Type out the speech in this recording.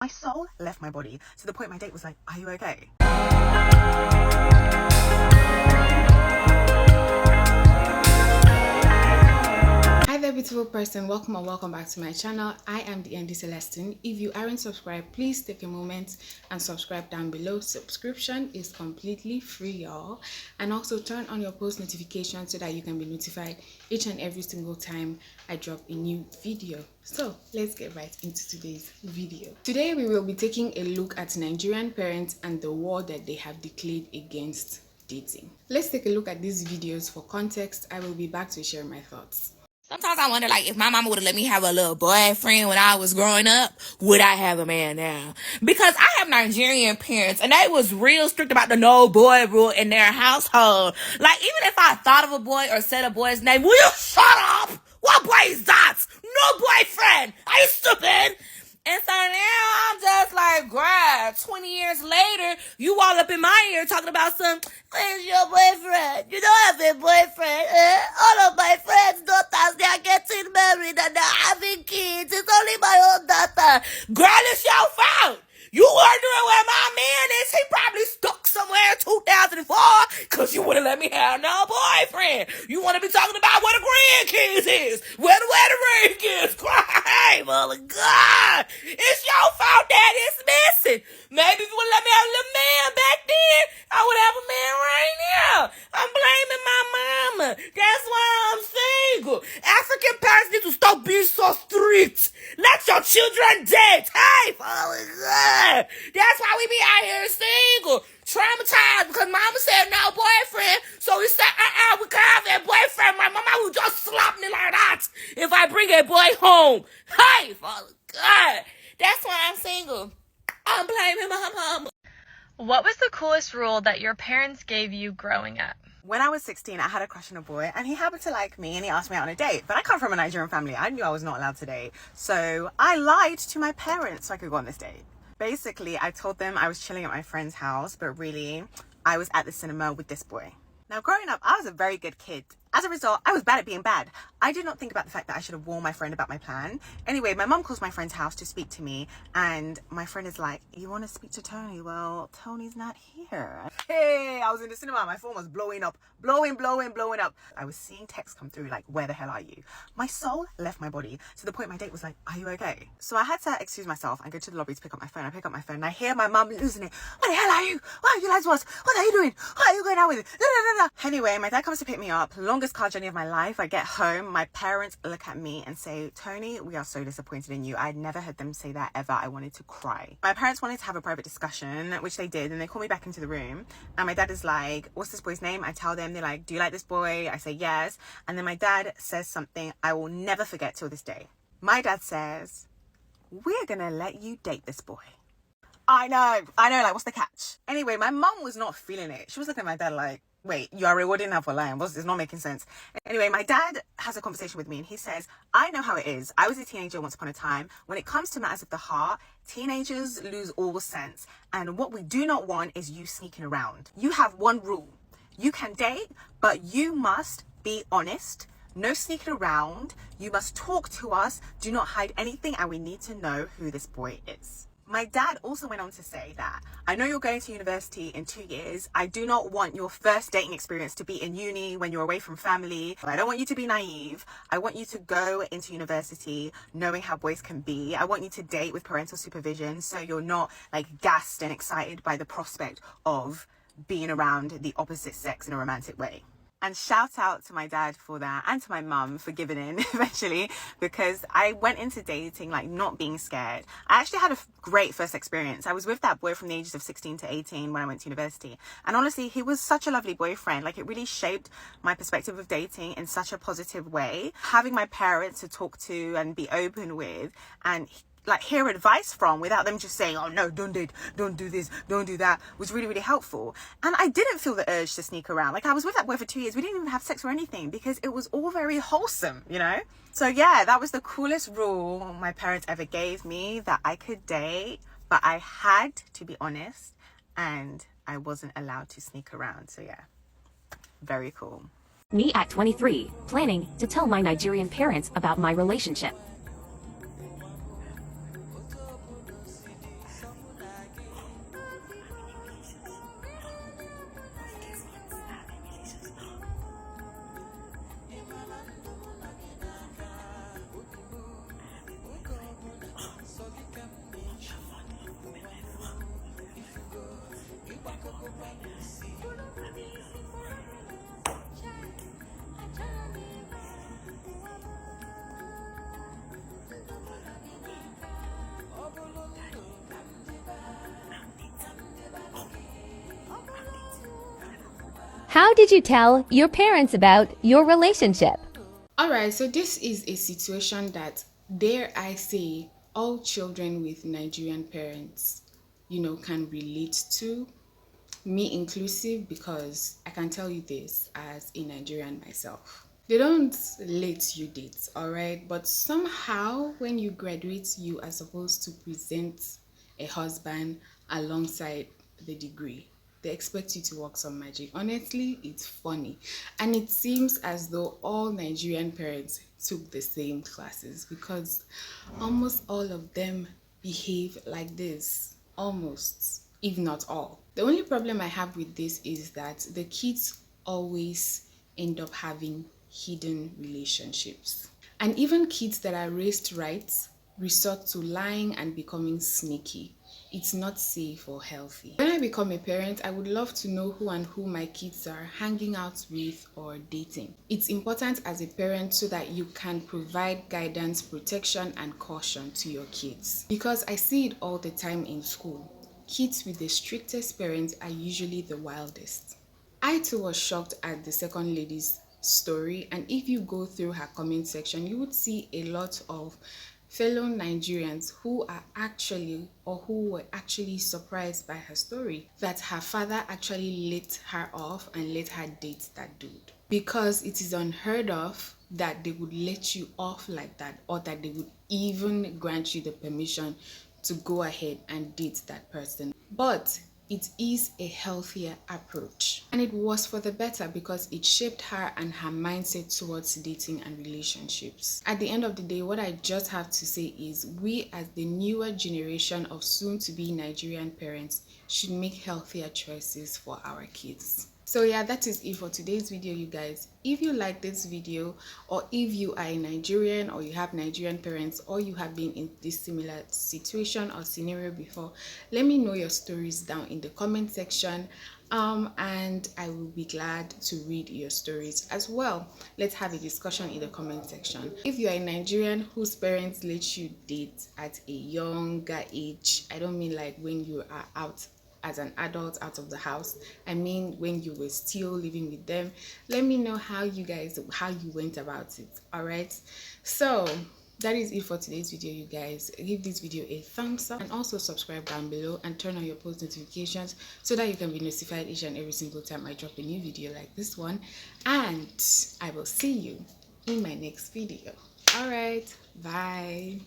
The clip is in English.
My soul left my body to the point my date was like, "Are you okay?" Hi there, beautiful person. Welcome or welcome back to my channel. I am the Nddy Celestine. If you aren't subscribed, please take a moment and subscribe down below. Subscription is completely free, y'all. And also turn on your post notifications so that you can be notified each and every single time I drop a new video. So let's get right into today's video. Today we will be taking a look at Nigerian parents and the war that they have declared against dating. Let's take a look at these videos for context. I will be back to share my thoughts. Sometimes I wonder, like, if my mama would have let me have a little boyfriend when I was growing up, would I have a man now? Because I have Nigerian parents, and they was real strict about the no boy rule in their household. Like, even if I thought of a boy or said a boy's name, will you shut up? What boy is that? No boyfriend. Are you stupid? And so now I'm just like, girl, 20 years later, you all up in my ear talking about where's your boyfriend? You don't have a boyfriend. All of my friends' daughters, they are getting married and they're having kids. It's only my own daughter. Girl, it's your fault. You wondering where my man is? He probably stuck somewhere in 2004 because you wouldn't let me have no boyfriend. You want to be talking about where the grandkids is, where the wedding ring is. Hey, mother God. It's your fault that it's missing. Maybe if you would let me have a little man back then, I would have a man right now. I'm blaming my mama. That's why I'm single. African parents need to stop being so strict. Let your children date. Hey, father God. That's why we be out here single. Traumatized because mama said no boyfriend. So we said, we can't have a boyfriend. My mama would just slap me like that if I bring a boy home. Hey, father God. That's why I'm single. I'm blaming my mama. What was the coolest rule that your parents gave you growing up? When I was 16, I had a crush on a boy and he happened to like me and he asked me out on a date. But I come from a Nigerian family. I knew I was not allowed to date. So I lied to my parents so I could go on this date. Basically, I told them I was chilling at my friend's house, but really, I was at the cinema with this boy. Now, growing up, I was a very good kid. As a result, I was bad at being bad. I did not think about the fact that I should have warned my friend about my plan. Anyway, my mum calls my friend's house to speak to me, and my friend is like, "You want to speak to Tony?" Well, Tony's not here. Hey, I was in the cinema. My phone was blowing up. Blowing up. I was seeing texts come through like, "Where the hell are you?" My soul left my body to the point my date was like, "Are you okay?" So I had to excuse myself and go to the lobby to pick up my phone. I pick up my phone and I hear my mum losing it. "Where the hell are you? Why are you lads was? What are you doing? What are you going out with?" Anyway, my dad comes to pick me up. Longest car journey of my life. I get home. My parents look at me and say, "Tony, we are so disappointed in you." I'd never heard them say that ever. I wanted to cry. My parents wanted to have a private discussion, which they did, and they call me back into the room. And my dad is like, "What's this boy's name?" I tell them. They're like, "Do you like this boy?" I say yes. And then my dad says something I will never forget till this day. My dad says, "We're gonna let you date this boy." I know, like, what's the catch? Anyway, my mum was not feeling it. She was looking at my dad like, "Wait, you are rewarding her for lying. It's not making sense." Anyway, my dad has a conversation with me and he says, "I know how it is. I was a teenager once upon a time. When it comes to matters of the heart, teenagers lose all sense. And what we do not want is you sneaking around. You have one rule. You can date, but you must be honest. No sneaking around. You must talk to us. Do not hide anything, and we need to know who this boy is." My dad also went on to say that, "I know you're going to university in 2 years. I do not want your first dating experience to be in uni when you're away from family. I don't want you to be naive. I want you to go into university knowing how boys can be. I want you to date with parental supervision so you're not like gassed and excited by the prospect of being around the opposite sex in a romantic way." And shout out to my dad for that and to my mum for giving in eventually, because I went into dating like not being scared. I actually had a great first experience. I was with that boy from the ages of 16 to 18 when I went to university. And honestly, he was such a lovely boyfriend. Like, it really shaped my perspective of dating in such a positive way. Having my parents to talk to and be open with and like hear advice from without them just saying, "Oh no, don't date, don't do this, don't do that," was really, really helpful. And I didn't feel the urge to sneak around. Like, I was with that boy for 2 years. We didn't even have sex or anything because it was all very wholesome, you know? So yeah, that was the coolest rule my parents ever gave me, that I could date, but I had to be honest and I wasn't allowed to sneak around. So yeah, very cool. Me at 23, planning to tell my Nigerian parents about my relationship. How did you tell your parents about your relationship? Alright, so this is a situation that, dare I say, all children with Nigerian parents, can relate to, me inclusive, because I can tell you this as a Nigerian myself. They don't let you date, alright? But somehow when you graduate, you are supposed to present a husband alongside the degree. They expect you to work some magic. Honestly, it's funny. And it seems as though all Nigerian parents took the same classes, because almost all of them behave like this. Almost, if not all. The only problem I have with this is that the kids always end up having hidden relationships. And even kids that are raised right resort to lying and becoming sneaky. It's not safe or healthy. When I become a parent, I would love to know who and who my kids are hanging out with or dating. It's important as a parent so that you can provide guidance, protection, and caution to your kids. Because I see it all the time in school. Kids with the strictest parents are usually the wildest. I too was shocked at the second lady's story, and if you go through her comment section, you would see a lot of fellow Nigerians who were actually surprised by her story, that her father actually let her off and let her date that dude. Because it is unheard of that they would let you off like that, or that they would even grant you the permission to go ahead and date that person. But it is a healthier approach, and it was for the better because it shaped her and her mindset towards dating and relationships. At the end of the day, what I just have to say is we, as the newer generation of soon-to-be Nigerian parents, should make healthier choices for our kids. So yeah, that is it for today's video, you guys. If you like this video, or if you are a Nigerian or you have Nigerian parents, or you have been in this similar situation or scenario before, let me know your stories down in the comment section, and I will be glad to read your stories as well. Let's have a discussion in the comment section. If you are a Nigerian whose parents let you date at a younger age, I don't mean like when you are out as an adult out of the house, I mean when you were still living with them, let me know how you went about it. All right, so that is it for today's video, you guys. Give this video a thumbs up and also subscribe down below and turn on your post notifications so that you can be notified each and every single time I drop a new video like this one, and I will see you in my next video. All right, bye.